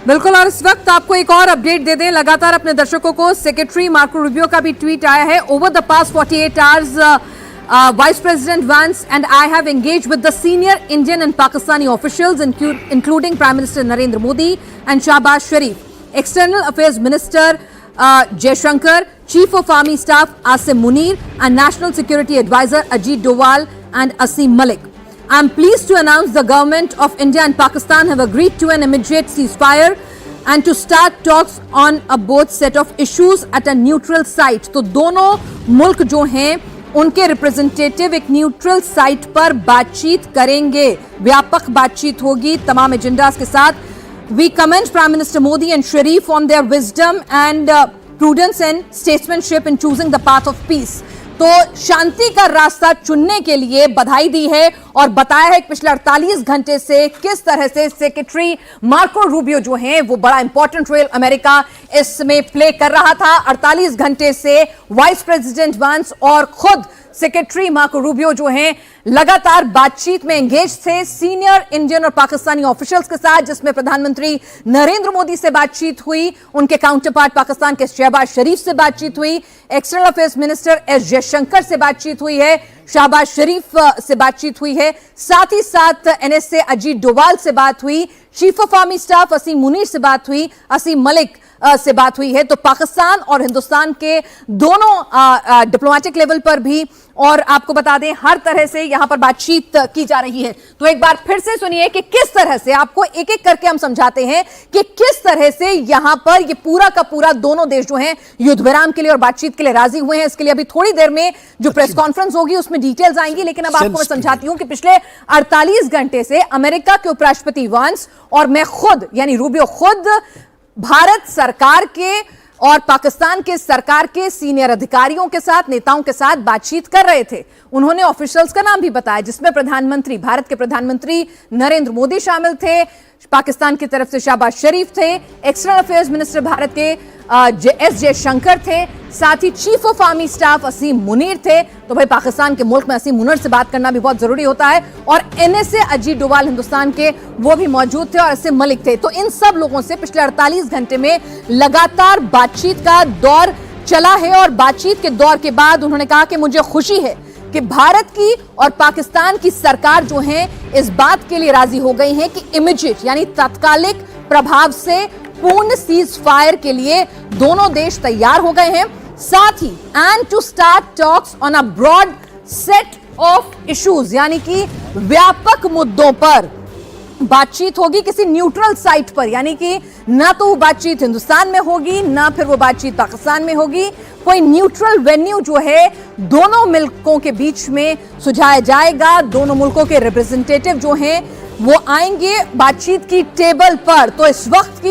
बिल्कुल। और इस वक्त आपको एक और अपडेट दे दें लगातार अपने दर्शकों को, सेक्रेटरी मार्को रूबियो का भी ट्वीट आया है। Over the past 48 hours Vice President Vance and I have engaged with the senior Indian and Pakistani officials, including Prime Minister Narendra Modi and Shahbaz Sharif, External Affairs Minister Jaishankar, Chief of Army Staff Asim Munir, and National Security Advisor Ajit Doval and Asim Malik. I am pleased to announce the government of India and Pakistan have agreed to an immediate ceasefire and to start talks on a both set of issues at a neutral site. तो दोनों मुल्क जो हैं उनके representative एक neutral site पर बातचीत करेंगे, व्यापक बातचीत होगी तमाम एजेंडास के साथ। We commend prime minister Modi and Sharif on their wisdom and prudence and statesmanship in choosing the path of peace. तो शांति का रास्ता चुनने के लिए बधाई दी है और बताया है कि पिछले 48 घंटे से किस तरह से सेक्रेटरी मार्को रूबियो जो हैं वो बड़ा इंपॉर्टेंट रोल अमेरिका इसमें प्ले कर रहा था। 48 घंटे से वाइस प्रेसिडेंट वांस और खुद सेक्रेटरी मार्को रूबियो जो हैं लगातार बातचीत में एंगेज थे सीनियर इंडियन और पाकिस्तानी ऑफिशियल्स के साथ, जिसमें प्रधानमंत्री नरेंद्र मोदी से बातचीत हुई, उनके काउंटर पार्ट पाकिस्तान के शहबाज शरीफ से बातचीत हुई, external affairs minister S Jaishankar से बातचीत हुई है, शहबाज शरीफ से बातचीत हुई है, साथ ही साथ एनएसए अजीत डोवाल से बात हुई, चीफ ऑफ आर्मी स्टाफ असीम मुनीर से बात हुई, असीम मलिक से बात हुई है। तो पाकिस्तान और हिंदुस्तान के दोनों डिप्लोमेटिक लेवल पर भी, और आपको बता दें हर तरह से यहां पर बातचीत की जा रही है। तो एक बार फिर से सुनिए कि किस तरह से, आपको एक एक करके हम समझाते हैं कि किस तरह से यहां पर ये पूरा का पूरा दोनों देश जो हैं युद्ध विराम के लिए और बातचीत के लिए राजी हुए हैं। इसके लिए अभी थोड़ी देर में जो प्रेस कॉन्फ्रेंस होगी उसमें डिटेल्स आएंगी, लेकिन अब आपको मैं समझाती हूं कि पिछले 48 घंटे से अमेरिका के उपराष्ट्रपति वांस और मैं खुद यानी रूबियो खुद भारत सरकार के और पाकिस्तान के सरकार के सीनियर अधिकारियों के साथ, नेताओं के साथ बातचीत कर रहे थे। उन्होंने ऑफिशियल्स का नाम भी बताया, जिसमें प्रधानमंत्री, भारत के प्रधानमंत्री नरेंद्र मोदी शामिल थे, पाकिस्तान की तरफ से शहबाज शरीफ थे, एक्सटर्नल अफेयर्स मिनिस्टर भारत के एस जयशंकर थे, साथ ही चीफ ऑफ आर्मी स्टाफ असीम मुनीर थे। तो भाई पाकिस्तान के मुल्क में असीम मुनीर से बात करना भी बहुत जरूरी होता है, और एनएसए अजीत डोवाल हिंदुस्तान के वो भी मौजूद थे और असीम मलिक थे। तो इन सब लोगों से पिछले 48 घंटे में लगातार बातचीत का दौर चला है, और बातचीत के दौर के बाद उन्होंने कहा कि मुझे खुशी है कि भारत की और पाकिस्तान की सरकार जो है इस बात के लिए राजी हो गई है कि इमीडिएट यानी तात्कालिक प्रभाव से पूर्ण सीज फायर के लिए दोनों देश तैयार हो गए हैं। साथ ही and to start talks on a broad set of issues, यानी कि व्यापक मुद्दों पर बातचीत होगी किसी न्यूट्रल साइट पर, यानी कि ना तो वो बातचीत हिंदुस्तान में होगी ना फिर वो बातचीत पाकिस्तान में होगी। कोई न्यूट्रल वेन्यू जो है दोनों मुल्कों के बीच में सुझाया जाएगा, दोनों मुल्कों के रिप्रेजेंटेटिव जो हैं वो आएंगे बातचीत की टेबल पर। तो इस वक्त की